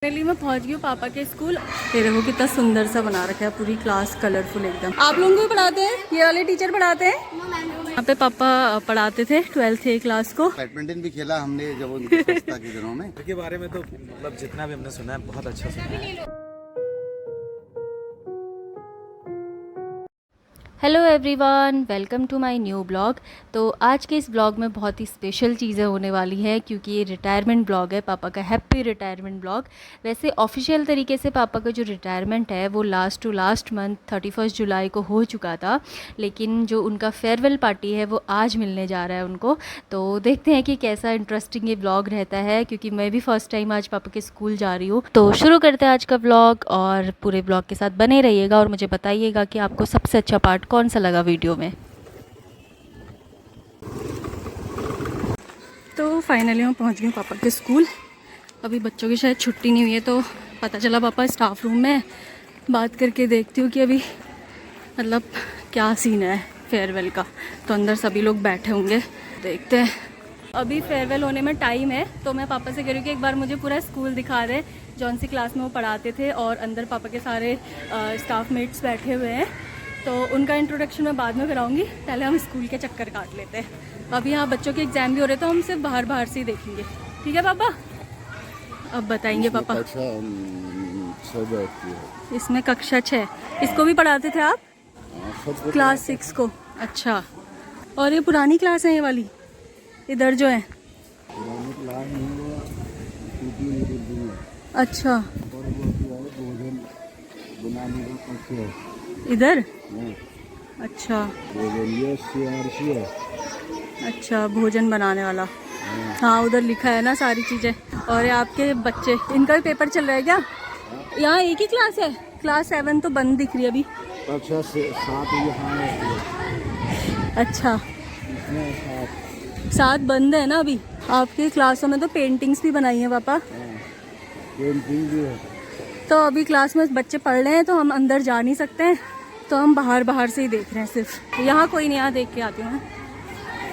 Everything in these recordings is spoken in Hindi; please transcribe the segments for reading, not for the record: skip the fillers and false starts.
फाइनली मैं पहुंच गई हूँ पापा के स्कूल। ये देखो कितना सुंदर सा बना रखा है, पूरी क्लास कलरफुल एकदम। आप लोगों को भी पढ़ाते हैं? ये वाले टीचर पढ़ाते हैं? यहाँ पे पापा पढ़ाते थे 12th A क्लास को। बैडमिंटन भी खेला हमने जब उनकी संस्था के दिनों में। के बारे में तो मतलब जितना भी हमने सुना है बहुत अच्छा सुना है। Hello everyone, welcome to my new blog. तो आज के इस ब्लॉग में बहुत ही स्पेशल चीज़ें होने वाली है क्योंकि ये रिटायरमेंट ब्लॉग है, पापा का हैप्पी रिटायरमेंट ब्लॉग। वैसे ऑफिशियल तरीके से पापा का जो रिटायरमेंट है वो लास्ट मंथ 31 जुलाई को हो चुका था, लेकिन जो उनका फेयरवेल पार्टी है वो आज मिलने जा रहा है उनको। तो देखते हैं कि कैसा इंटरेस्टिंग ये ब्लॉग रहता है, क्योंकि मैं भी फर्स्ट टाइम आज पापा के स्कूल जा रही हूँ। तो शुरू करते हैं आज का ब्लॉग और पूरे ब्लॉग के साथ बने रहिएगा और मुझे बताइएगा कि आपको सबसे अच्छा पार्ट कौन सा लगा वीडियो में। तो फाइनली मैं पहुंच गई हूँ पापा के स्कूल। अभी बच्चों की शायद छुट्टी नहीं हुई है, तो पता चला पापा स्टाफ रूम में। बात करके देखती हूँ कि अभी मतलब क्या सीन है फेयरवेल का। तो अंदर सभी लोग बैठे होंगे, देखते हैं। अभी फेयरवेल होने में टाइम है, तो मैं पापा से कह रही हूँ कि एक बार मुझे पूरा स्कूल दिखा दे, जौन सी क्लास में वो पढ़ाते थे। और अंदर पापा के सारे स्टाफ मेट्स बैठे हुए हैं, तो उनका इंट्रोडक्शन मैं बाद में कराऊंगी। पहले हम स्कूल के चक्कर काट लेते हैं। अभी यहाँ बच्चों के एग्ज़ाम भी हो रहे, तो हम सिर्फ बाहर से ही देखेंगे। ठीक है पापा? अब बताएंगे पापा। इसमें कक्षा 6, इसको भी पढ़ाते थे आप? क्लास 6 को। अच्छा, और ये पुरानी क्लास है ये वाली, इधर जो है? अच्छा, इधर? अच्छा अच्छा, भोजन बनाने वाला। हाँ, उधर लिखा है ना सारी चीज़ें। और ये आपके बच्चे, इनका भी पेपर चल रहा है क्या? यहाँ एक ही क्लास है? क्लास 7 तो बंद दिख रही है अभी। कक्षा 7 यहाँ है। अच्छा, 7 बंद है ना अभी। आपकी क्लासों में तो पेंटिंग्स भी बनाई हैं पापा? पेंटिंग भी है। तो अभी क्लास में बच्चे पढ़ रहे हैं, तो हम अंदर जा नहीं सकते हैं, तो हम बाहर से ही देख रहे हैं सिर्फ। यहाँ कोई नहीं, यहाँ देख के आती हूँ मैं।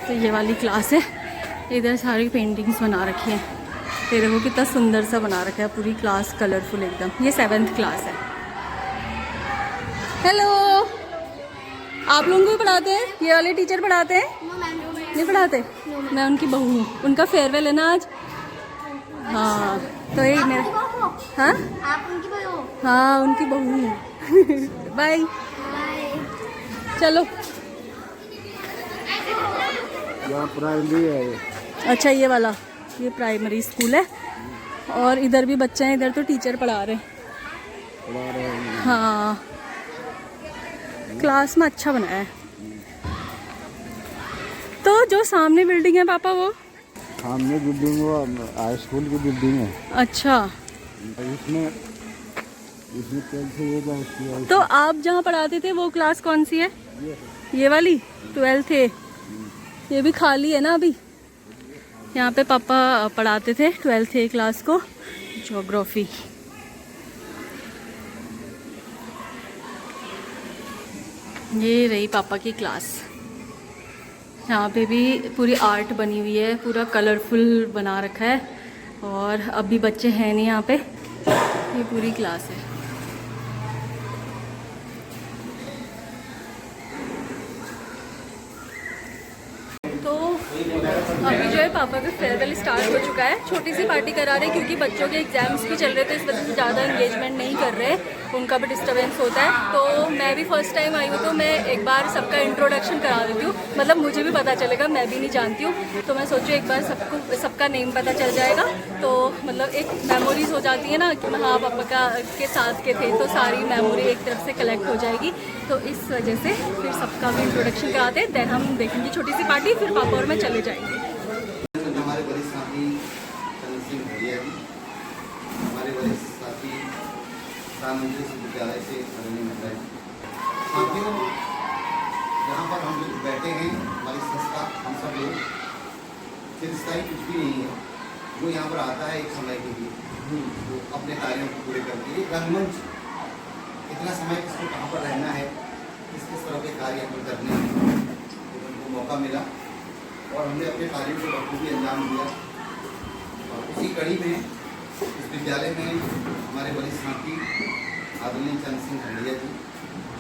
तो ये वाली क्लास है, इधर सारी पेंटिंग्स बना रखी हैं। ये देखो कितना सुंदर सा बना रखा है, पूरी क्लास कलरफुल एकदम। ये 7th क्लास है। हेलो, आप लोगों को भी पढ़ाते हैं? ये वाले टीचर पढ़ाते हैं? नहीं पढ़ाते? मैं उनकी बहू हूँ। उनका फेयरवेल है ना आज। हाँ, तो यही मेरा। हाँ, आप उनकी बहू हो? हाँ, उनकी बहू हूँ। बाय। चलो। प्राइमरी है। अच्छा, ये वाला, ये प्राइमरी स्कूल है। और इधर भी बच्चे हैं, इधर तो टीचर पढ़ा रहे हैं। हाँ, क्लास में अच्छा बनाया है। तो जो सामने बिल्डिंग है पापा, वो सामने बिल्डिंग वो हाई स्कूल की बिल्डिंग है। अच्छा, इसमें तो आप जहाँ पढ़ाते थे वो क्लास कौन सी है? ये वाली 12th A। ये भी खाली है ना अभी। यहाँ पे पापा पढ़ाते थे 12th A क्लास को, ज्योग्राफी। ये रही पापा की क्लास। यहाँ पे भी पूरी आर्ट बनी हुई है, पूरा कलरफुल बना रखा है। और अभी बच्चे हैं नहीं यहाँ पे, ये पूरी क्लास है। अभी जो है पापा का फेयरवेल स्टार्ट हो चुका है। छोटी सी पार्टी करा रहे हैं क्योंकि बच्चों के एग्जाम्स भी चल रहे थे, इस वजह से ज़्यादा एंगेजमेंट नहीं कर रहे, उनका भी डिस्टर्बेंस होता है। तो मैं भी फर्स्ट टाइम आई हूँ, तो मैं एक बार सबका इंट्रोडक्शन करा देती हूँ, मतलब मुझे भी पता चलेगा, मैं भी नहीं जानती हूँ। तो मैं सोचूँ एक बार सबका नेम पता चल जाएगा, तो मतलब एक मेमोरीज हो जाती है ना कि हाँ पापा के साथ के थे, तो सारी मेमोरी एक तरफ से कलेक्ट हो जाएगी। तो इस वजह से फिर सबका भी इंट्रोडक्शन कराते हैं, देन हम देखेंगे छोटी सी पार्टी, फिर पापा और मैं चले जाएंगे। हमारे वरिष्ठ साथी चंद्र सिंह भैया जी, हमारे वरिष्ठ साथी प्रधानमंत्री विश्वविद्यालय से अरण्य मिश्रा जी। साथियों, यहाँ पर हम लोग बैठे हैं, हमारी संस्था, हम सब लोग चिरस्थायी कुछ भी नहीं है। जो यहाँ पर आता है एक समय के लिए, वो अपने कार्यों को पूरे करके एक रंगमंच, इतना समय किसको कहाँ पर रहना है, किस किस तरह के कार्य हमें करने हैं, तो उनको मौका मिला और हमने अपने कार्यों को बखूबी अंजाम दिया। और उसी कड़ी में इस विद्यालय में हमारे वरिष्ठ साथी आदरणीय चंद्र सिंह हंडिया जी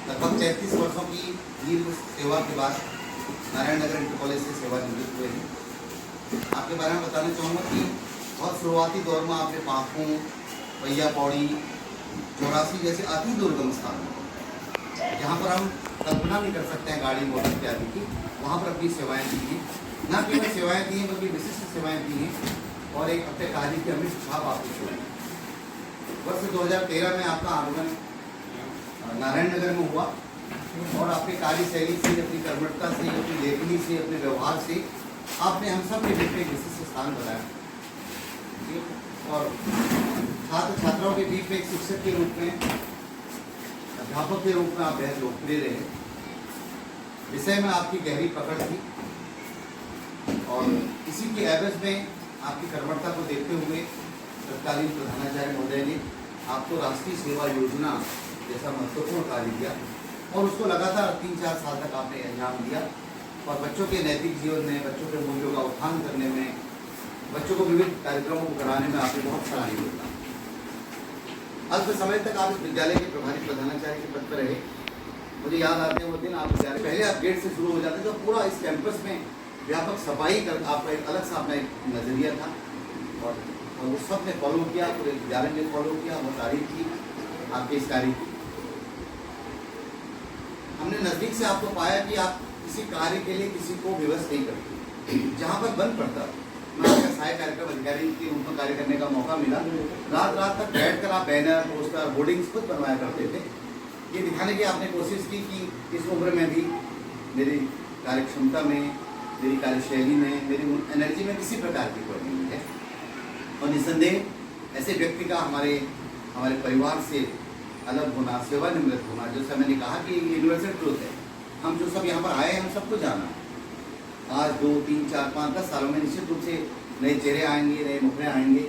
लगभग 33 वर्षों की दीर्घ सेवा के बाद नारायण नगर इंटर कॉलेज से सेवानिवृत्त हुए हैं। आपके बारे में बताना चाहूँगा कि बहुत शुरुआती दौर में आपने पाखों, पहिया पौड़ी, चौरासी जैसे अति दुर्गम स्थानों जहाँ पर हम कल्पना नहीं कर सकते हैं गाड़ी मोटर इत्यादि की, वहाँ पर अपनी सेवाएं दी हैं। न केवल सेवाएं दी हैं बल्कि विशिष्ट सेवाएं दी हैं और एक अपने कार्य की अमिट छाप आपकी छोड़ी। वर्ष 2013 में आपका आगमन नारायण नगर में हुआ और अपनी कार्यशैली से, अपनी कर्मठता से, अपनी लेखनी से, अपने व्यवहार से आपने हम सब के बीच में एक विशिष्ट स्थान बनाया और छात्र छात्राओं के बीच में एक शिक्षक के रूप में, अध्यापक के रूप में आप बेहद लोकप्रिय रहे। विषय में आपकी गहरी पकड़ थी और इसी के एवज में आपकी कर्मठता को देखते हुए तत्कालीन प्रधानाचार्य महोदय ने आपको राष्ट्रीय सेवा योजना जैसा महत्वपूर्ण कार्य किया और उसको लगातार 3-4 साल तक आपने अंजाम दिया और बच्चों के नैतिक जीवन में, बच्चों के मूल्यों का उत्थान करने में, बच्चों को विविध कार्यक्रमों को कराने में आपने बहुत सराहनीय योगदान। अल्प समय तक आप इस विद्यालय के प्रभारी प्रधानाचार्य के पद पर रहे। मुझे याद आते हैं वो दिन आप विद्यालय पहले आप गेट से शुरू हो जाते तो पूरा इस कैंपस में व्यापक सफाई कर आपका एक अलग सा अपना एक नज़रिया था और उस सब ने फॉलो किया, पूरे विद्यालय ने फॉलो किया, वो तारीफ की आपके इस कार्य की। हमने नज़दीक से आपको पाया कि आप किसी कार्य के लिए किसी को विवश नहीं करते। जहाँ पर बंद पड़ता, मैं आपका सहायक कार्यक्रम अधिकारी के रूप में कार्य करने का मौका मिला, रात तक बैठकर आप बैनर, पोस्टर, होर्डिंग्स खुद बनवाया करते थे। ये दिखाने की आपने कोशिश की कि इस उम्र में भी मेरी कार्यक्षमता में, मेरी कार्यशैली में, मेरी एनर्जी में किसी प्रकार की कोई नहीं है और निसंदेह ऐसे व्यक्ति का हमारे परिवार से अलग होना, सेवानिवृत्त होना, जैसा मैंने कहा कि यूनिवर्सल ट्रूथ है। हम जो सब यहाँ पर आए हैं हम सबको जाना। आज 2, 3, 4, 5, 10 सालों में निश्चित रूप से नए चेहरे आएंगे, नए मुखड़े आएंगे,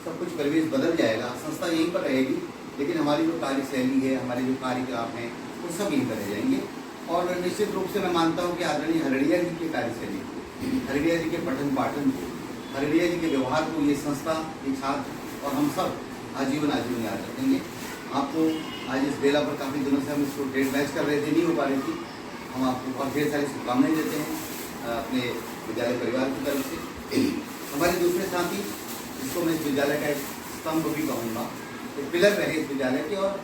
सब कुछ परिवेश बदल जाएगा, संस्था यहीं पर रहेगी, लेकिन हमारी जो कार्यशैली है, हमारे जो कार्यकलाप हैं वो सब यहीं पर रह जाएंगे। और निश्चित रूप से मैं मानता हूँ कि आदरणीय हरड़िया जी की कार्यशैली को, हरड़िया जी के पठन पाठन को, हरड़िया जी के व्यवहार को ये संस्था, ये छात्र और हम सब आजीवन याद रखेंगे। आपको आज इस बेला पर काफ़ी दिनों से हम इसको डेट मैच कर रहे थे, नहीं हो पा रही थी। हम आपको बहुत ढेर सारी शुभकामनाएं देते हैं अपने विद्यालय परिवार की तरफ से। हमारे दूसरे साथी, जिसको मैं इस विद्यालय का एक स्तंभ भी कहूँगा, एक पिलर रहे इस विद्यालय के और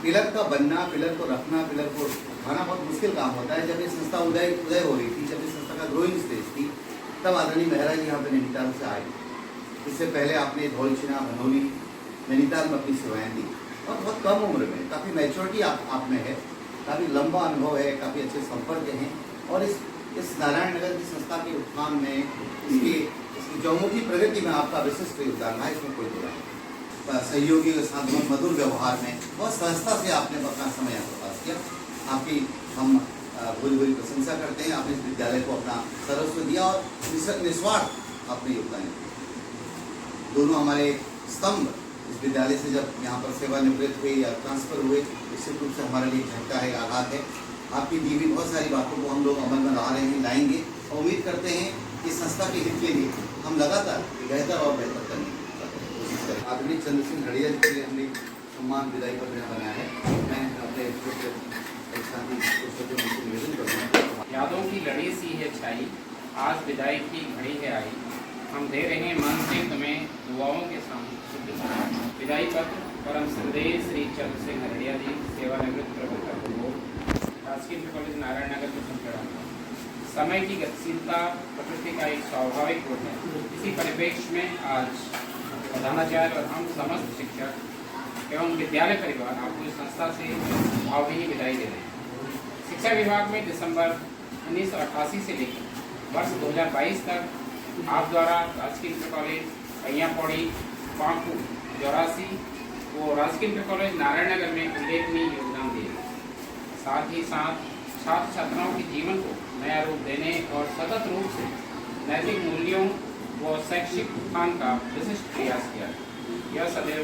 पिलर का बनना, पिलर को रखना, पिलर को उठाना बहुत मुश्किल काम होता है। जब ये संस्था उदय हो रही थी, जब इस संस्था का ग्रोइंग स्टेज थी, तब आदरणीय मेहरा जी यहाँ पर नैनीताल से आए। इससे पहले आपने धौलछिना, भनोली, नैनीताल में अपनी सेवाएँ दी और बहुत कम उम्र में काफ़ी मैच्योरिटी आप में है, काफ़ी लंबा अनुभव है, काफ़ी अच्छे संपर्क हैं और इस नारायण नगर की संस्था के उत्थान में, इसकी चौमुखी प्रगति में आपका विशिष्ट योगदान है, इसमें कोई बुरा नहीं। सहयोगी के साथ बहुत मधुर व्यवहार में बहुत सहजता से आपने अपना समय यहाँ पर पास किया। आपकी हम भूरी प्रशंसा करते हैं। आपने इस विद्यालय को अपना सर्वस्व दिया और निस्वार्थ आपने योगदान दिया। दोनों हमारे स्तंभ इस विद्यालय से जब यहाँ पर सेवानिवृत्त हुए या ट्रांसफ़र हुए, निश्चित रूप से हमारे लिए झटका है, आघात है। आपकी दी हुई बहुत सारी बातों को हम लोग अमल में ला रहे हैं, लाएंगे और उम्मीद करते हैं कि संस्था के हित के लिए हम लगातार बेहतर और बेहतर करने की कोशिश करें। आदरणीय चंद्र सिंह हड़िया जी के लिए हमने सम्मान विदाई पत्र बनाया है। मैं अपने निवेदन करूँगा। यादों की लड़ी सी है छाई, आज विदाई की घड़ी है आई, हम दे रहे हैं मन से तुम्हें दुआओं के साथ विदाई पत्र। परम श्रद्धेय श्री चंद्र सिंह हरड़िया जी, सेवानिवृत्त प्रबंधक, राजकीय इंटर कॉलेज नारायण नगर के संकड़ा। समय की गतिशीलता प्रकृति का एक स्वाभाविक गुण है। इसी परिप्रेक्ष्य में आज प्रधानाचार्य और हम समस्त शिक्षक एवं विद्यालय परिवार आपको इस संस्था से भावभीनी विदाई दे रहे हैं। शिक्षा विभाग में दिसंबर 1988 से लेकर वर्ष 2022 तक आप द्वारा राजकीय इंटर कॉलेज पहिया पौड़ी, पांकू, चौरासी वो राजकीय इंटर कॉलेज नारायण नगर में उल्लेखनीय योगदान दिए। साथ ही साथ छात्र छात्राओं के जीवन को नया रूप देने और सतत रूप से नैतिक मूल्यों व शैक्षिक उत्थान का विशिष्ट प्रयास किया। यह सदैव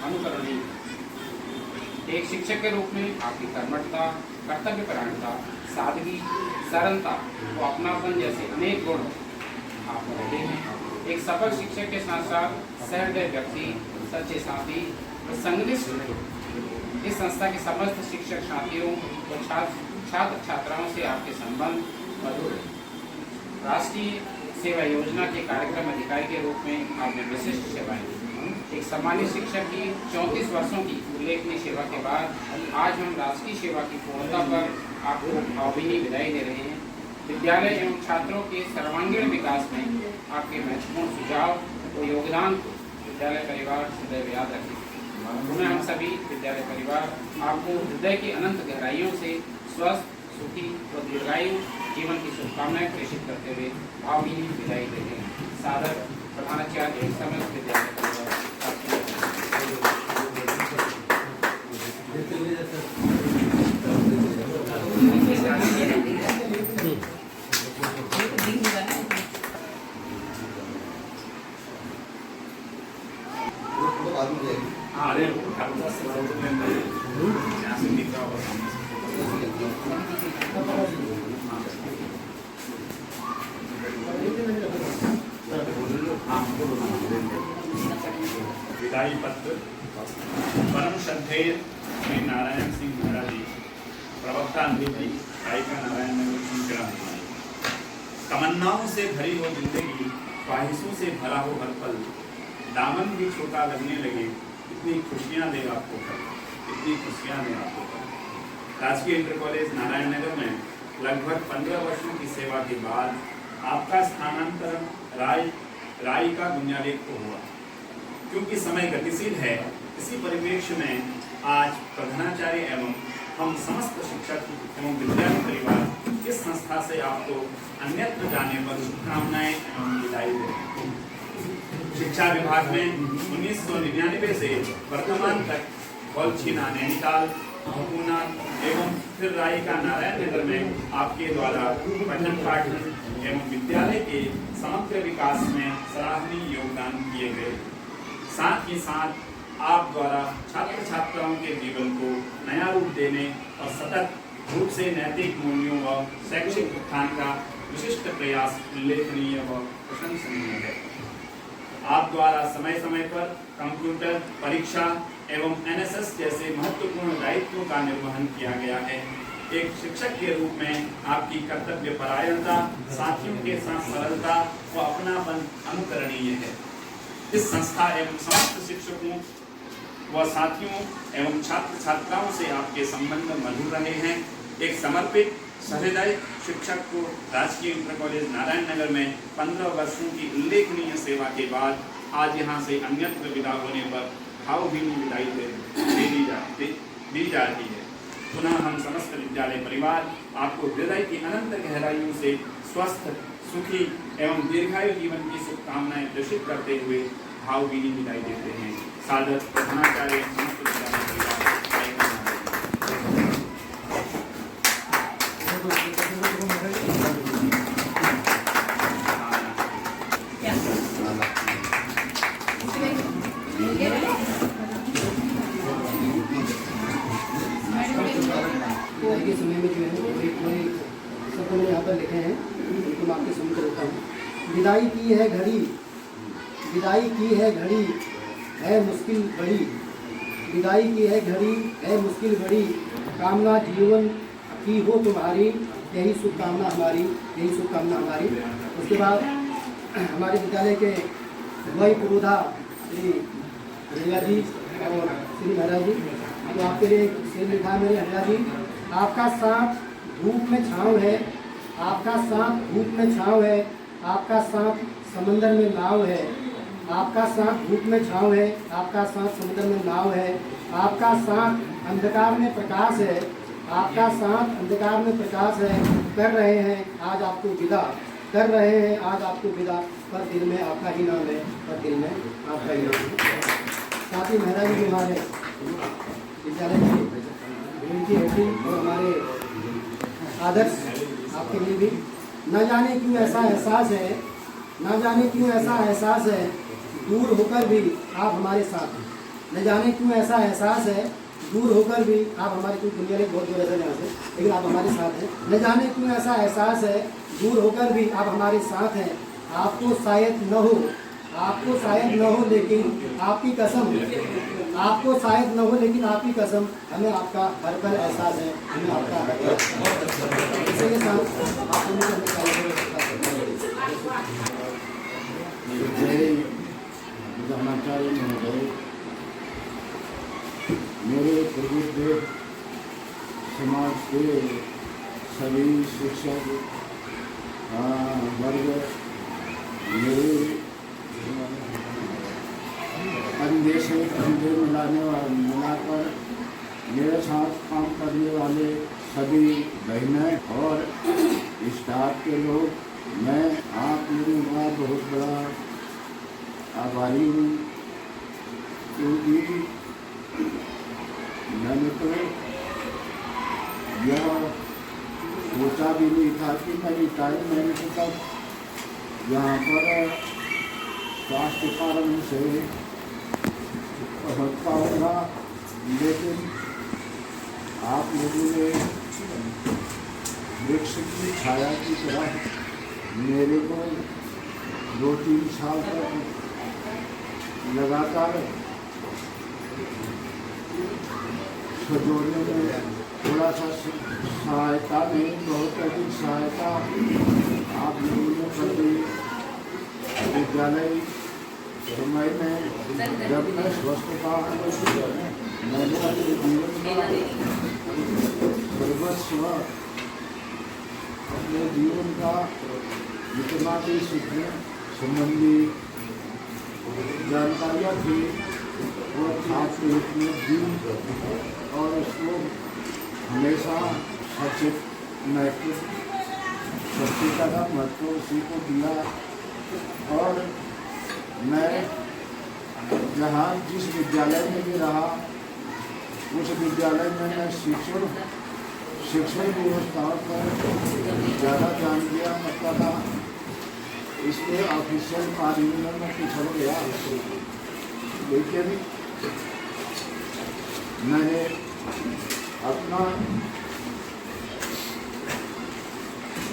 अनुकरणीय है। एक शिक्षक के रूप में आपकी कर्मठता, कर्तव्यपरायणता, सादगी, सरलता व अपनापन जैसे अनेक गुण आप रहे हैं। एक सफल शिक्षक के साथ साथ सहृदय व्यक्ति, सच्चे साथी और संगनिष्ठ इस संस्था के समस्त शिक्षक साथियों और छात्र छात्राओं से आपके संबंध मधुर है। राष्ट्रीय सेवा योजना के कार्यक्रम अधिकारी के रूप में आपने विशिष्ट सेवाएं दी। एक सम्मानित शिक्षक की 34 वर्षों की उल्लेखनीय सेवा के बाद आज हम राष्ट्रीय सेवा की पूर्णता पर आपको भावभीनी विदाई दे रहे हैं। विद्यालय एवं छात्रों के सर्वांगीण विकास में आपके महत्वपूर्ण सुझाव और योगदान को विद्यालय परिवार सदैव याद रखें। पुनः हम सभी विद्यालय परिवार आपको हृदय की अनंत गहराइयों से स्वस्थ, सुखी और दीर्घायु जीवन की शुभकामनाएं प्रेषित करते हुए भावभीनी विदाई देते हैं। सादर प्रधानाचार्य एवं समस्त विद्यालय परिवार। विदाई पत्र परम श्रद्धेय श्री नारायण सिंह महाराज जी, प्रवक्ता अंग्रेजी गायिका नारायण नगर सिंह। तमन्नाओं से भरी हो जिंदगी, ख्वाहिशों से भरा हो हर पल, दामन भी छोटा लगने लगे, इतनी खुशियां दे आपको कल, इतनी खुशियां दे आपको कल। राजकीय इंटर कॉलेज नारायण नगर में लगभग 15 वर्षों की सेवा के बाद आपका स्थानांतरण रायिका गुंजालेख को हुआ। क्योंकि समय गतिशील है, इसी परिवेश में आज प्रधानाचार्य एवं हम समस्त शिक्षक एवं विद्यार्थी परिवार इस संस्था से आपको अन्यत्र जाने पर शुभकामनाएं एवं विदाई देते हैं। शिक्षा विभाग में 1999 से वर्तमान तक कोलछीना, नैनीताल, पूना एवं फिर रायिका नारायण नगर में आपके द्वारा पठन पाठन एवं विद्यालय के समग्र विकास में सराहनीय योगदान किए गए। साथ ही साथ आप द्वारा छात्र छात्राओं के जीवन को नया रूप देने और सतत रूप से नैतिक मूल्यों व शैक्षिक उत्थान का विशिष्ट प्रयास उल्लेखनीय व प्रशंसनीय है। आप द्वारा समय समय पर कंप्यूटर परीक्षा एवं एनएसएस जैसे महत्वपूर्ण दायित्वों का निर्वहन किया गया है। एक शिक्षक के रूप में आपकी कर्तव्य परायणता, साथियों के साथ सरलता व अपनापन अनुकरणीय है। इस संस्था एवं समस्त शिक्षकों व साथियों एवं छात्र छात्राओं से आपके संबंध मधुर रहे हैं। एक समर्पित सहृदय शिक्षक को राजकीय इंटर कॉलेज नारायण नगर में 15 वर्षों की उल्लेखनीय सेवा के बाद आज यहाँ से अन्यत्र विदा होने पर भावभीनी विदाई दी जा रही है। पुनः हम समस्त विद्यालय परिवार आपको हृदय की अनंत गहराइयों से स्वस्थ, सुखी एवं दीर्घायु जीवन की शुभकामनाएं प्रेषित करते हुए भावभीनी विदाई देते हैं। सादर प्रधानाचार्य समस्त विद्यालय परिवार। के समय में जो है कोई सब मैंने यहाँ पर लिखे हैं, उनको मैं आपके समझ देता हूँ। विदाई की है घड़ी, विदाई की है घड़ी, है मुश्किल बड़ी, विदाई की है घड़ी, है मुश्किल बड़ी, कामना जीवन की हो तुम्हारी, यही शुभकामना हमारी, यही शुभकामना हमारी। उसके बाद हमारे विद्यालय के वही पुरोधा श्री हरिया जी और श्री महाराज जी, तो आपके लिए शेर लिखा है मेरे हरिया जी। आपका साथ धूप में छाँव है, आपका साथ धूप में छाँव है, आपका साथ समंदर में नाव है, आपका साथ धूप में छाँव है, आपका साथ समंदर में नाव है, आपका साथ अंधकार में प्रकाश है, आपका साथ अंधकार में प्रकाश है। कर रहे हैं आज आपको विदा, कर रहे हैं आज आपको विदा, पर दिल में आपका ही नाम है, पर दिल में आपका ही नाम है। साथ ही महाराज जी हमारे विद्यालय की उनकी हड्डी और हमारे आदर्श आपके लिए भी। न जाने क्यों ऐसा एहसास है, न जाने क्यों ऐसा एहसास है, दूर होकर भी आप हमारे साथ हैं। न जाने क्यों ऐसा एहसास है, दूर होकर भी आप हमारे, क्योंकि दुनिया में बहुत दूर है यहाँ से, लेकिन आप हमारे साथ हैं। न जाने क्यों ऐसा एहसास है, दूर होकर भी आप हमारे साथ हैं। आपको शायद न हो, आपको शायद न हो लेकिन आपकी कसम, आपको शायद न हो लेकिन आपकी कसम, हमें आपका हर पल एहसास है, हमें आपका हर पल। इसके साथ आप लोगों को मेरे प्रबुद्ध समाज के सभी शिक्षक वर्ग, मेरे कंधे से कंधे मिलाकर मेरे साथ काम करने वाले सभी बहनें और स्टाफ के लोग, मैं आप लोगों का बहुत बड़ा आभारी हूँ, क्योंकि मैंने तो यह सोचा भी नहीं था कि मैं रिटायरमेंट तक यहाँ पर स्वास्थ्य कारण से पहुँच पाऊँगा, लेकिन आप लोगों ने वृक्ष की छाया की तरह मेरे को 2-3 साल तक लगातार सजोने में थोड़ा सा सहायता नहीं, बहुत अधिक सहायता आप लोगों ने कर दी। विद्यालय समय में जब मैं स्वस्थ था, मैंने अपने जीवन का सर्वस्व, अपने जीवन का जितना भी सीखने संबंधी जानकारियाँ थी वो छात्र रूप में दी और उसको हमेशा सचेत महत्व, सच्चेता का महत्व उसी को दिया। और मैं जहाँ जिस विद्यालय में भी रहा, उस विद्यालय में मैं शिक्षण व्यवस्थाओं पर ज़्यादा ध्यान दिया, मतलब इसके ऑफिशियल कार्य में मैं पिछड़ गया, लेकिन मैंने अपना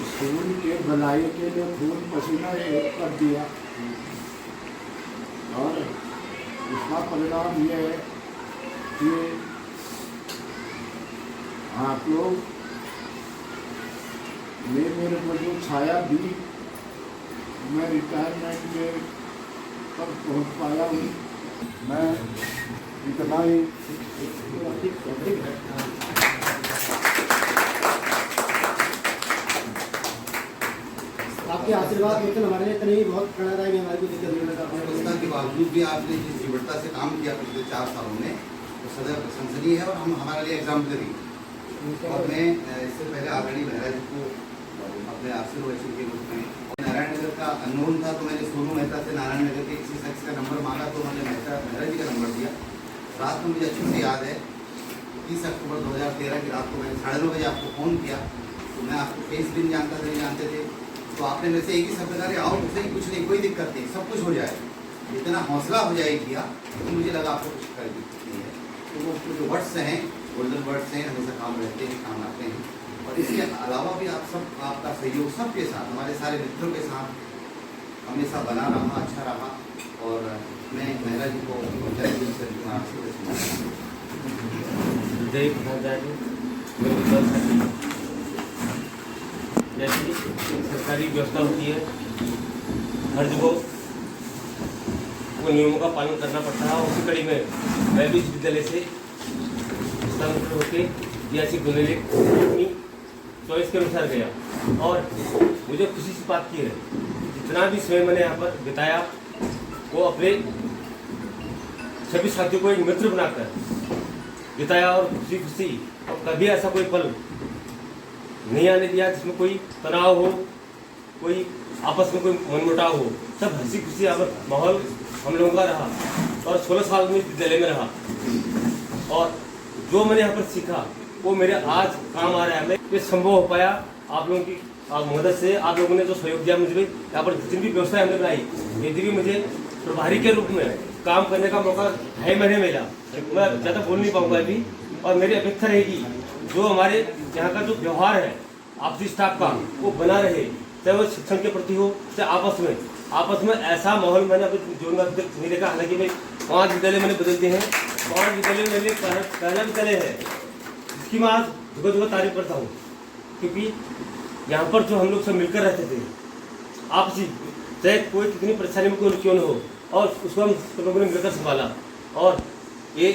स्कूल के भलाई के लिए खून पसीना एक कर दिया और उसका परिणाम ये है कि आप लोग ने मेरे को जो छाया दी, मैं रिटायरमेंट में तक पहुँच पाया हूँ। मैं इतना ही आपके आशीर्वाद लेकिन हमारे लिए इतने ही बहुत प्रेरणादायक है, हमारे को दिक्कत नहीं लगा। अवस्था के बावजूद भी आपने जिस दृढ़ता से काम किया पिछले 4 सालों में, वो सदैव प्रशंसनीय है और हम हमारे लिए एग्जाम्पलरी। और मैं इससे पहले आदरणीय मेहरा जी को अपने आशीर्वाद के रूप में, नारायण नगर का अननोन था तो मैंने सोनू मेहता से नारायण नगर के किसी शख्स का नंबर मांगा तो उन्होंने मेहरा जी का नंबर दिया। रात में मुझे अच्छे से याद है 30 अक्टूबर 2013 की रात को मैंने 9:30 बजे आपको फ़ोन किया। तो मैं आपको फेस भी नहीं जानता था, नहीं जानते थे, तो आपने मेरे से एक ही शब्द कहा, आओ मुझसे कुछ नहीं, कोई दिक्कत नहीं, सब कुछ हो जाए। इतना हौसला हो जाए किया तो मुझे लगा आपको कुछ कर नहीं है। तो वो जो वर्ड्स हैं, गोल्डन वर्ड्स हैं, हमेशा काम रहते हैं, काम आते हैं। और इसके अलावा भी आप सब, आपका सहयोग सबके साथ, हमारे सारे मित्रों के साथ हमेशा बना रहा, अच्छा रहा। और मैं मेहरा जी को जय दिल से जैसी सरकारी व्यवस्था होती है, हर जगह वो नियमों का पालन करना पड़ता है। उसी कड़ी में मैं भी इस विद्यालय से स्थानांतरित होकर ऐसी बुनियादी अपनी चॉइस के अनुसार गया। और मुझे खुशी से बात की है, जितना भी समय मैंने यहाँ पर बिताया वो अपने सभी साथियों को एक मित्र बनाकर बिताया और खुशी खुशी, और कभी ऐसा कोई पल नहीं आने दिया जिसमें कोई तनाव हो, कोई आपस में कोई मनमुटाव हो। सब हंसी खुशी माहौल हम लोगों का रहा और 16 साल में इस विद्यालय में रहा। और जो मैंने यहाँ पर सीखा वो मेरे आज काम आ रहा है। ये संभव हो पाया आप लोगों की मदद से। आप लोगों ने जो सहयोग दिया मुझे, यहाँ पर जितनी भी व्यवस्था हमने बनाई, यदि भी मुझे प्रभारी के रूप में काम करने का मौका 2.5 महीने मिला, मैं ज़्यादा बोल नहीं पाऊँगा अभी। और मेरी अपेक्षा रहेगी जो हमारे यहाँ का जो व्यवहार है आपसी स्टाफ का, वो बना रहे, चाहे वो शिक्षण के प्रति हो, चाहे आपस में आपस में ऐसा माहौल मैंने अभी जीवन में अभी तक नहीं देखा। हालांकि भाई 5 विद्यालय मैंने बदल दिए हैं, 5 विद्यालय मेरे लिए पहला विद्यालय है जिसकी मैं आज जुगा तारीफ करता हूँ, क्योंकि यहाँ पर जो हम लोग सब मिलकर रहते थे आपसी, चाहे कोई कितनी परेशानी में क्यों न हो, और उसको हम सब लोगों ने मिलकर संभाला। और ये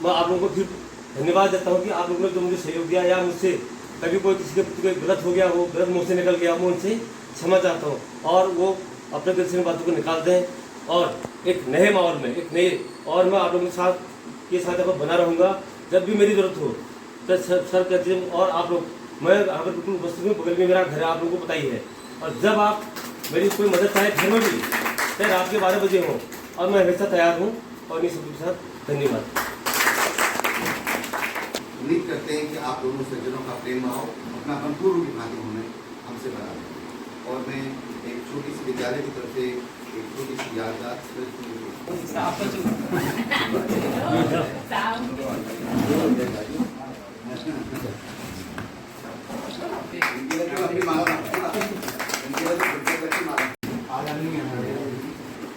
मैं आप लोगों को फिर धन्यवाद देता हूँ कि आप लोगों ने जो मुझे सहयोग दिया, या मुझसे कभी कोई किसी के प्रति गलत हो गया हो, गलत मुँह से निकल गया, मैं उनसे क्षमा चाहता हूँ और वो अपने दिल से बातों को निकाल दें और एक नए माहौल में एक नए, और मैं आप लोगों के साथ ये साथ बना रहूँगा। जब भी मेरी ज़रूरत हो तो सर कहते हैं, और आप लोग, मैं अगर बिल्कुल उपस्थित हूँ, बगल में मेरा घर है, आप लोगों को पता ही है। और जब आप मेरी कोई मदद चाहे घर में भी, चाहे रात के 12 बजे हो, और मैं हमेशा तैयार हूँ। और इन्हीं सबके साथ धन्यवाद। उम्मीद करते हैं कि आप दोनों सज्जनों का प्रेम भाव अपना पूर्व की भांति उन्होंने हमसे बढ़ा दिया। और मैं एक छोटी सी विद्यालय की तरफ से एक छोटी सी यादगार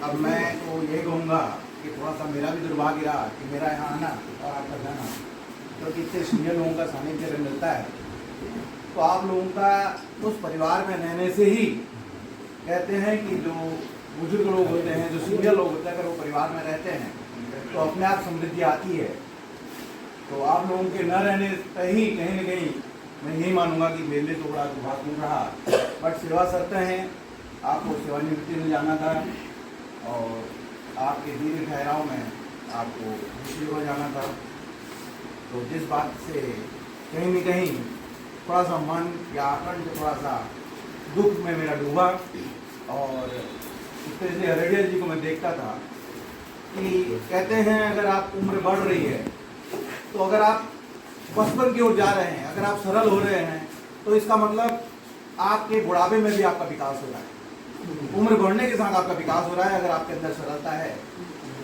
अब मैं तो ये कहूँगा कि थोड़ा सा मेरा भी दुर्भाग्य रहा कि मेरा यहाँ आना और आपका जाना, क्योंकि इतने सीनियर लोगों का सानिध्य जब मिलता है तो आप लोगों का उस परिवार में रहने से ही, कहते हैं कि जो बुजुर्ग लोग होते हैं, जो सीनियर लोग होते हैं, अगर वो परिवार में रहते हैं तो अपने आप समृद्धि आती है। तो आप लोगों के न रहने पर ही कहीं न कहीं मैं यही मानूंगा कि मेरे लिए तो बड़ा दुर्भाग्य रहा। बट सेवा करते हैं, आपको सेवानिवृत्ति में जाना था और आपके दीर्घ ठहराव में आपको दूसरी जगह जाना था। तो जिस बात से कहीं न कहीं थोड़ा सा मन या आकंठ, थोड़ा सा दुख में मेरा डूबा। और इस तरह से हरेडिया जी को मैं देखता था कि कहते हैं अगर आप उम्र बढ़ रही है तो अगर आप बचपन की ओर जा रहे हैं, अगर आप सरल हो रहे हैं, तो इसका मतलब आपके बुढ़ापे में भी आपका विकास हो रहा है। उम्र बढ़ने के साथ आपका विकास हो रहा है। अगर आपके अंदर सरलता है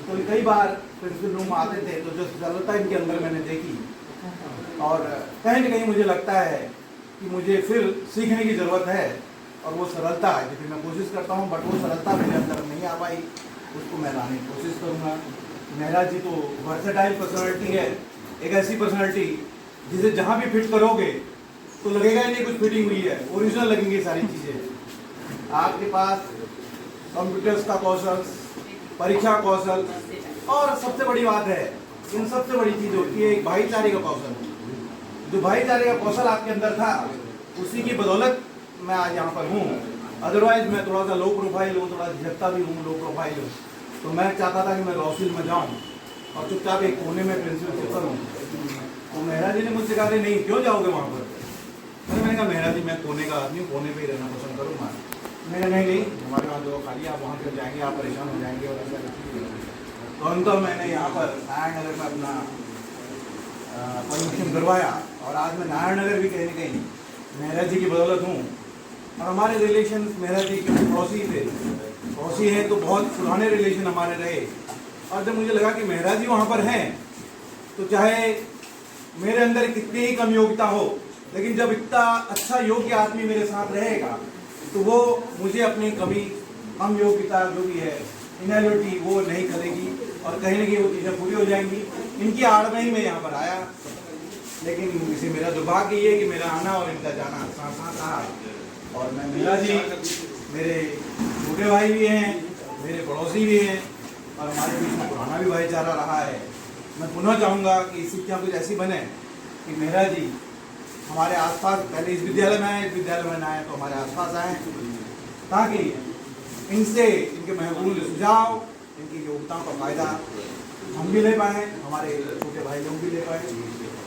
तो कई बार प्रिंसिपल रूम आते थे तो जो सरलता इनके अंदर मैंने देखी, और कहीं न कहीं मुझे लगता है कि मुझे फिर सीखने की ज़रूरत है। और वो सरलता है जिसकी मैं कोशिश करता हूँ, बट वो सरलता मेरे अंदर नहीं आ पाई, उसको मैं लाने की कोशिश करूँगा। महाराज जी तो वर्सेटाइल पर्सनालिटी है, एक ऐसी पर्सनालिटी जिसे जहाँ भी फिट करोगे तो लगेगा ही नहीं कुछ फिटिंग हुई है, ओरिजिनल लगेंगी सारी चीज़ें। आपके पास कंप्यूटर्स का कौशल, परीक्षा कौशल, और सबसे बड़ी बात है, इन सबसे बड़ी चीज़ होती है एक भाईचारे का कौशल। जो भाईचारे का कौशल आपके अंदर था, उसी की बदौलत मैं आज यहाँ पर हूँ। अदरवाइज मैं थोड़ा सा लो प्रोफाइल हूँ, थोड़ा झिझकता भी हूँ, लो प्रोफाइल हूँ। तो मैं चाहता था कि मैं रोशिल में जाऊँ और चुपचाप एक कोने में प्रिंसिपल करूँ। तो मेहरा जी ने मुझसे कहा कि नहीं, क्यों जाओगे वहाँ पर? मैंने कहा मेहरा जी मैं कोने का आदमी हूँ, कोने पे ही रहना पसंद करूँगा। मैंने नहीं, हमारे वहाँ जो खाली आप वहाँ पर जाएंगे, आप परेशान हो जाएंगे और ऐसा कुछ। तो अंत मैंने यहाँ पर नारायण नगर में अपना परमिशन करवाया, और आज मैं नारायण नगर भी कहीं ना कहीं मेहरा जी की बदौलत हूँ। और हमारे रिलेशन मेहरा जी के पड़ोसी थे, पड़ोसी हैं तो बहुत पुराने रिलेशन हमारे रहे। और जब मुझे लगा कि मेहरा जी वहाँ पर हैं, तो चाहे मेरे अंदर कितनी ही कम योग्यता हो, लेकिन जब इतना अच्छा योग्य आदमी मेरे साथ रहेगा तो वो मुझे अपनी कमी, कम योग्यता जो भी है, इनएबिलिटी, वो नहीं करेगी और कहीं ना कहीं वो चीज़ें पूरी हो जाएंगी। इनकी आड़ में ही मैं यहाँ पर आया, लेकिन इसे मेरा दुर्भाग्य ये है कि मेरा आना और इनका जाना साथ साथ रहा। और मैं मीरा जी मेरे छोटे भाई भी हैं, मेरे पड़ोसी भी हैं, और हमारे बीच में पुराना भी भाईचारा रहा है। मैं पुनः चाहूँगा कि शिक्षा कुछ ऐसी बने कि मेहरा जी हमारे आसपास, पहले इस विद्यालय में आए, इस विद्यालय में ना आए तो हमारे आसपास आएँ, ताकि इनसे इनके महबूब सुझाव, इनकी योग्यताओं का फ़ायदा हम भी ले पाएँ, हमारे छोटे भाई लोग भी ले पाएँ।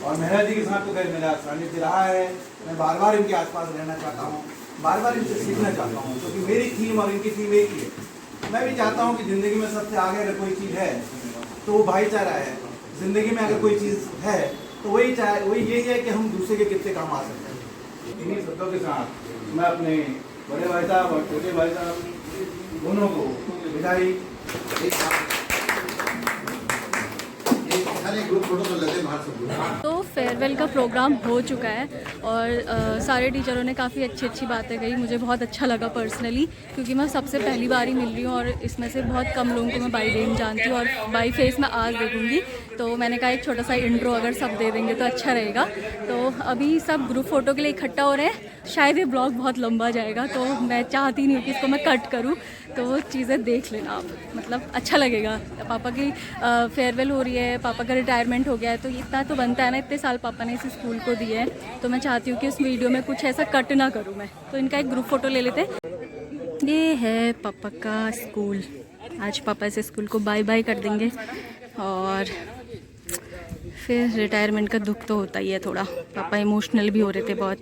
और मेहरा जी के साथ तो खैर मेरा सानिध्य रहा है। मैं बार बार इनके आसपास रहना चाहता हूँ, बार बार इनसे सीखना चाहता हूँ, क्योंकि मेरी थीम और इनकी थीम एक ही है। मैं भी चाहता हूँ कि ज़िंदगी में सबसे आगे अगर कोई चीज़ है तो वो भाईचारा है। ज़िंदगी में अगर कोई चीज़ है तो वही यही है कि हम दूसरे के कितने काम आ सकते हैं। इन्हीं शब्दों के साथ मैं अपने बड़े भाई साहब और छोटे भाई साहब दोनों को विदाई। सारे ग्रुप फोटो कर लेते हैं बाहर सब लोग। तो फेयरवेल का प्रोग्राम हो चुका है और सारे टीचरों ने काफ़ी अच्छी अच्छी बातें कही। मुझे बहुत अच्छा लगा पर्सनली, क्योंकि मैं सबसे पहली बार ही मिल रही हूँ और इसमें से बहुत कम लोगों को मैं बाई नेम जानती हूँ और बाई फेस मैं आज देखूँगी। तो मैंने कहा एक छोटा सा इंट्रो अगर सब दे देंगे तो अच्छा रहेगा। तो अभी सब ग्रुप फ़ोटो के लिए इकट्ठा हो रहे हैं। शायद ये ब्लॉग बहुत लंबा जाएगा, तो मैं चाहती नहीं कि इसको मैं कट करूँ, तो वो चीज़ें देख लेना आप, मतलब अच्छा लगेगा। पापा की फेयरवेल हो रही है, पापा का रिटायरमेंट हो गया है, तो इतना तो बनता है ना, इतने साल पापा ने इस स्कूल को दिए हैं, तो मैं चाहती हूँ कि उस वीडियो में कुछ ऐसा कट ना करूँ मैं। तो इनका एक ग्रुप फ़ोटो ले लेते हैं। ये है पापा का स्कूल। आज पापा इस स्कूल को बाय बाय कर देंगे और फिर रिटायरमेंट का दुख तो होता ही है थोड़ा। पापा इमोशनल भी हो रहे थे बहुत।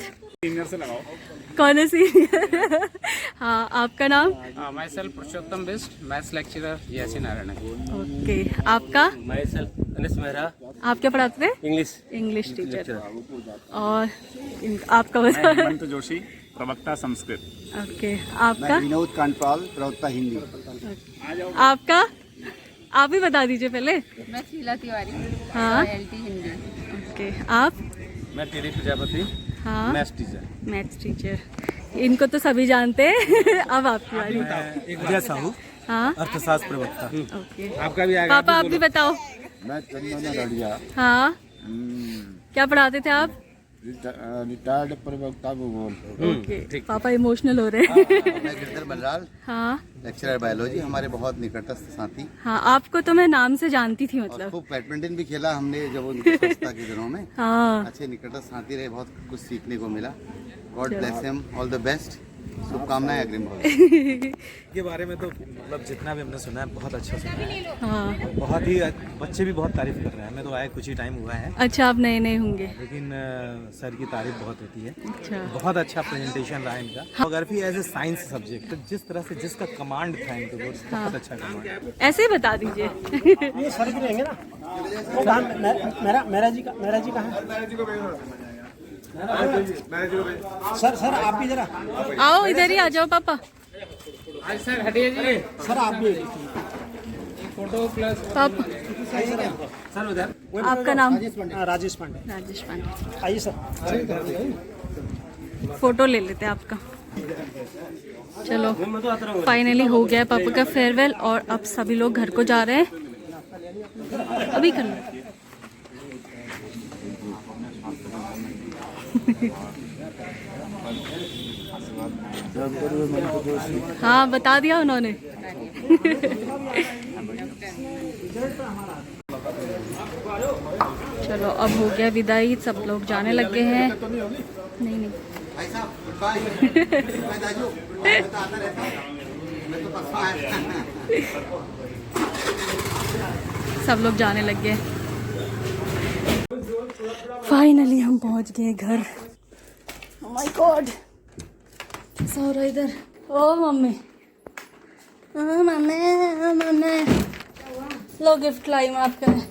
कौन है सीनियर? हाँ, आपका नाम? Myself Purushottam Bisht, maths lecturer जैसी नारायण। ओके, आपका? माई सेल्फ अनिस मेहरा, आप क्या पढ़ाते थे? English teacher. और आपका बता? हेमंत जोशी, प्रवक्ता संस्कृत। ओके, आपका? विनोद कांडपाल, प्रवक्ता हिंदी। आपका? आप ही बता दीजिए पहले। मैं शीला तिवारी, हाँ, हिंदी। ओके, आप? मैं टीडी प्रजापति, हाँ, मैथ्स टीचर। Maths teacher. इनको तो सभी जानते हैं। अब आपकी बारी। विजय साहू, हाँ, अर्थशास्त्र प्रवक्ता। ओके, आपका भी आएगा। पापा आप भी बताओ। मैं चंदन रड़िया, हाँ, क्या पढ़ाते थे आप? रिटायर्ड प्रवक्ता भूगोल। ओके, पापा इमोशनल हो रहे हैं। मैं गिरधर बलराज, हाँ लेक्चरर बायोलॉजी, हमारे बहुत निकटस्थ साथी। हाँ, आपको तो मैं नाम से जानती थी, और मतलब। खूब बैडमिंटन भी खेला हमने जब उनकी संस्था के दिनों में। हाँ, अच्छे निकटस्थ साथी रहे, बहुत कुछ सीखने को मिला। God bless him, all the best, शुभकामनाएं अग्रिम भविष्य के बारे में। तो मतलब जितना भी हमने सुना है बहुत अच्छा सुना है। हाँ, बहुत ही बच्चे भी बहुत तारीफ कर रहे हैं। हमें तो आए कुछ ही टाइम हुआ है, अच्छा, आप नए नए होंगे। लेकिन सर की तारीफ बहुत होती है। अच्छा, बहुत अच्छा प्रेजेंटेशन रहा इनका। Geography as a science subject, जिस तरह से जिसका कमांड था इनको, बहुत अच्छा कमांड है। ऐसे ही बता दीजिए। ये सर भी रहेंगे ना? वो कहाँ मेरा जी कहाँ है? सर आप भी जरा आओ, इधर ही आ जाओ पापा। आज सर हटिए जी, सर आप भी फोटो प्लस पापा, सर उधर। आपका नाम? राजेश पांडे। राजेश पांडे। आइए सर। फोटो ले लेते हैं आपका। चलो, फाइनली हो गया पापा का फेयरवेल और अब सभी लोग घर को जा रहे हैं। अभी कर लो। हाँ, बता दिया उन्होंने। चलो, अब हो गया विदाई, सब लोग जाने लगे हैं। नहीं, भाई साहब, गुड बाय। गुड दाजू, मैं तो आता रहता हूँ, मैं तो परसों आया। सब लोग जाने लग गए। फाइनली हम पहुंच गए घर। ओह माय गॉड, कैसा हो रहा है इधर? ओ मम्मी, मम्मी लो गिफ्ट लाई मैं आपके लिए।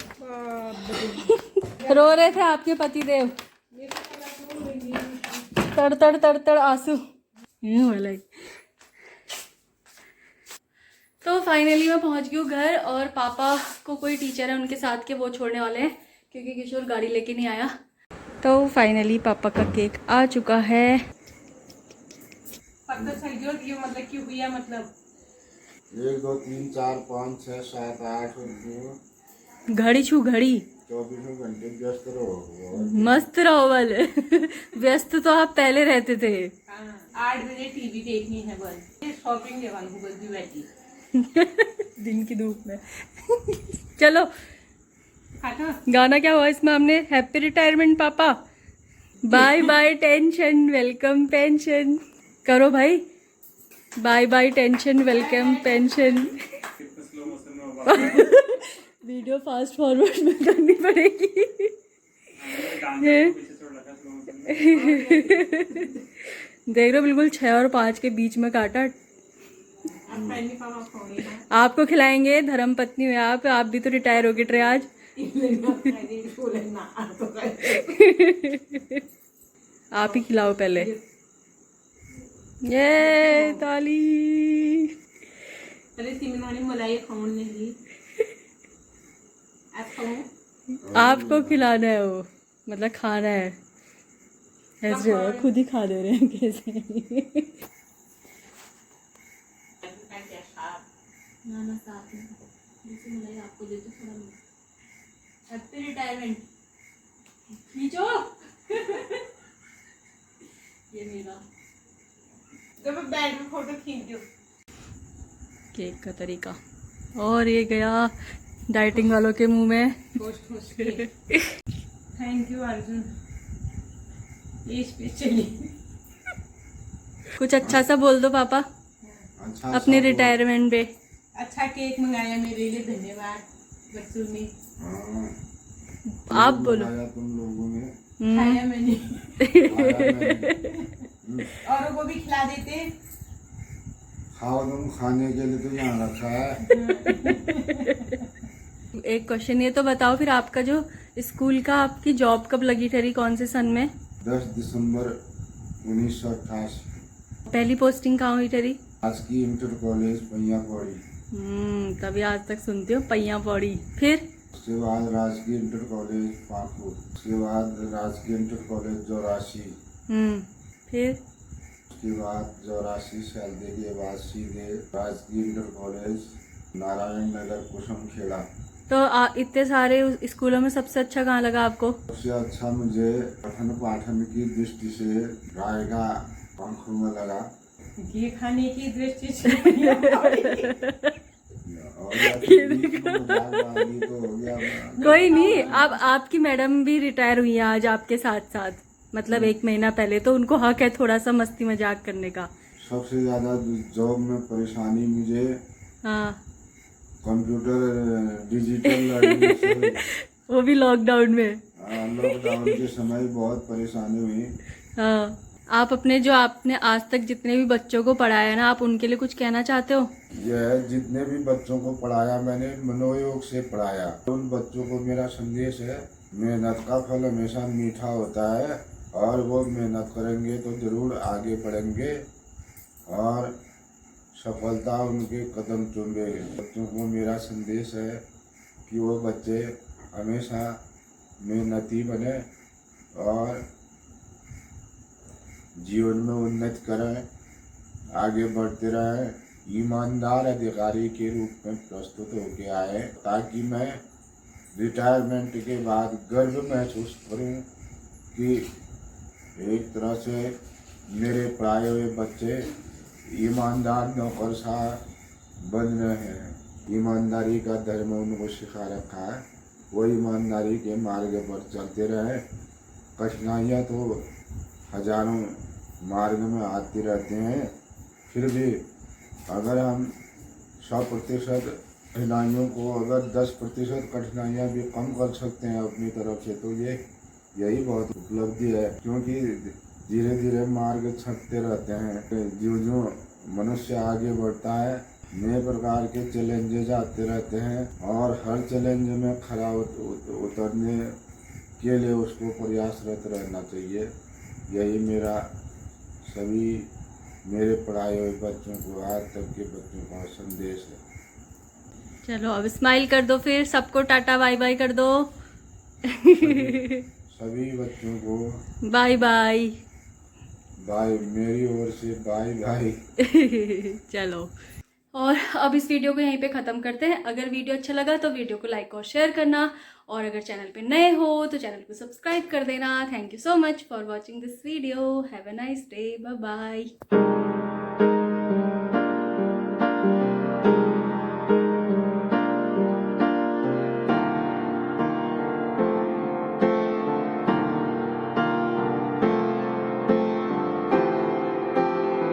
रो रहे थे आपके पतिदेव, तड़ तड़ तड़ तड़ आंसू। तो फाइनली मैं पहुंच गई हूँ घर और पापा को कोई टीचर है उनके साथ के वो छोड़ने वाले हैं, क्योंकि किशोर गाड़ी लेके नहीं आया। तो फाइनली पापा का केक आ चुका है। मतलब क्यों हुई है, मतलब 1 2 3 4 5 6 7 8 और घड़ी छू घड़ी 24 घंटे व्यस्त रहो। मस्त रहो वाले। व्यस्त तो आप पहले रहते थे। 8 बजे टीवी देखनी है, बस शॉपिंग के वालों को बस भी बैठी दिन की धूप में। चलो, गाना क्या हुआ इसमें? हमने हैप्पी रिटायरमेंट पापा, bye bye tension, welcome pension. करो भाई, bye bye tension, welcome pension. Video fast forward में करनी पड़ेगी। देख रहे हो, बिल्कुल 6 और 5 के बीच में काटा। आपको खिलाएंगे, धर्म पत्नी हुए आप भी तो रिटायर हो गए ट्रे आज। आप ही खिलाओ पहले। ये ताली। अरे सिमनाने मलाई खाऊन नहीं आपको खिलाना है वो, मतलब खाना है ऐसे हो, खुद ही खा दे रहे हैं कैसे। ना ना साथ में जैसे मलाई आपको देते थोड़ा हैप्पी रिटायरमेंट खींचो। ये मेरा तो मैं बैग में फोटो खींच दूँ। केक का तरीका, और ये गया डाइटिंग वालों के मुंह में। थैंक यू अर्जुन, ये स्पेशली। कुछ अच्छा सा बोल दो पापा अच्छा अपने रिटायरमेंट पे। अच्छा केक मंगाया मेरे लिए, धन्यवाद बच्चों ने। आप बोलो। तुम लोगों ने खाया मैंने, खाया मैंने। औरों को भी खिला देते। खाओ, तुम खाने के लिए तो यहाँ रखा है। एक क्वेश्चन ये तो बताओ फिर, आपका जो स्कूल का, आपकी जॉब कब लगी ठहरी, कौन से सन में? 10 दिसंबर 1988। पहली पोस्टिंग कहाँ हुई ठहरी? आज की इंटर कॉलेज पैया पौड़ी। तभी आज तक सुनती हो पैया पौड़ी। फिर उसके बाद राजकीय इंटर कॉलेज पाकुड़, उसके बाद राजकीय इंटर कॉलेज 84, फिर उसके बाद 84 साल के बाद सीधे राजकीय इंटर कॉलेज नारायण नगर कुसुम खेड़ा। तो इतने सारे स्कूलों में सबसे अच्छा कहाँ लगा आपको? सबसे अच्छा मुझे पठन पाठन की दृष्टि से रायगा पंखों में लगा, घी खाने की दृष्टि से। और तो हो गया। कोई नहीं, अब आपकी मैडम भी रिटायर हुई है आज आपके साथ साथ, मतलब 1 महीना पहले, तो उनको हक है थोड़ा सा मस्ती मजाक करने का। सबसे ज्यादा जॉब में परेशानी मुझे हाँ कंप्यूटर डिजिटल लर्निंग से वो भी लॉकडाउन में। लॉकडाउन के समय बहुत परेशानी हुई। हाँ, आप अपने जो आपने आज तक जितने भी बच्चों को पढ़ाया ना, आप उनके लिए कुछ कहना चाहते हो? यह जितने भी बच्चों को पढ़ाया मैंने मनोयोग से पढ़ाया। उन बच्चों को मेरा संदेश है, मेहनत का फल हमेशा मीठा होता है, और वो मेहनत करेंगे तो जरूर आगे बढ़ेंगे और सफलता उनके कदम चूमेगी। बच्चों को मेरा संदेश है कि वो बच्चे हमेशा मेहनती बने और जीवन में उन्नति करें, आगे बढ़ते रहें, ईमानदार अधिकारी के रूप में प्रस्तुत होके आए, ताकि मैं रिटायरमेंट के बाद गर्व महसूस करूं कि एक तरह से मेरे पढ़ाए हुए बच्चे ईमानदार नौकरशाह बन रहे हैं। ईमानदारी का धर्म उनको सिखा रखा है, वो ईमानदारी के मार्ग पर चलते रहे। कठिनाइयाँ तो हजारों मार्ग में आती रहती हैं, फिर भी अगर हम 100% कठिनाइयों को, अगर 10% कठिनाइयाँ भी कम कर सकते हैं अपनी तरफ से, तो यही बहुत उपलब्धि है। क्योंकि धीरे धीरे मार्ग छंटते रहते हैं। जो मनुष्य आगे बढ़ता है, नए प्रकार के चैलेंजेस आते रहते हैं, और हर चैलेंज में खरा उतरने के लिए उसको प्रयासरत रहना चाहिए। यही मेरा सभी मेरे पढ़ाए हुए बच्चों को, आज तक के बच्चों का संदेश है। चलो अब स्माइल कर दो, फिर सबको टाटा बाय बाय कर दो। सभी बच्चों को बाय बाय। बाय, मेरी ओर से बाय बाय। चलो, और अब इस वीडियो को यहीं पे ख़त्म करते हैं। अगर वीडियो अच्छा लगा तो वीडियो को लाइक और शेयर करना, और अगर चैनल पे नए हो तो चैनल को सब्सक्राइब कर देना। Thank you so much for watching this video. Have a nice day, bye bye.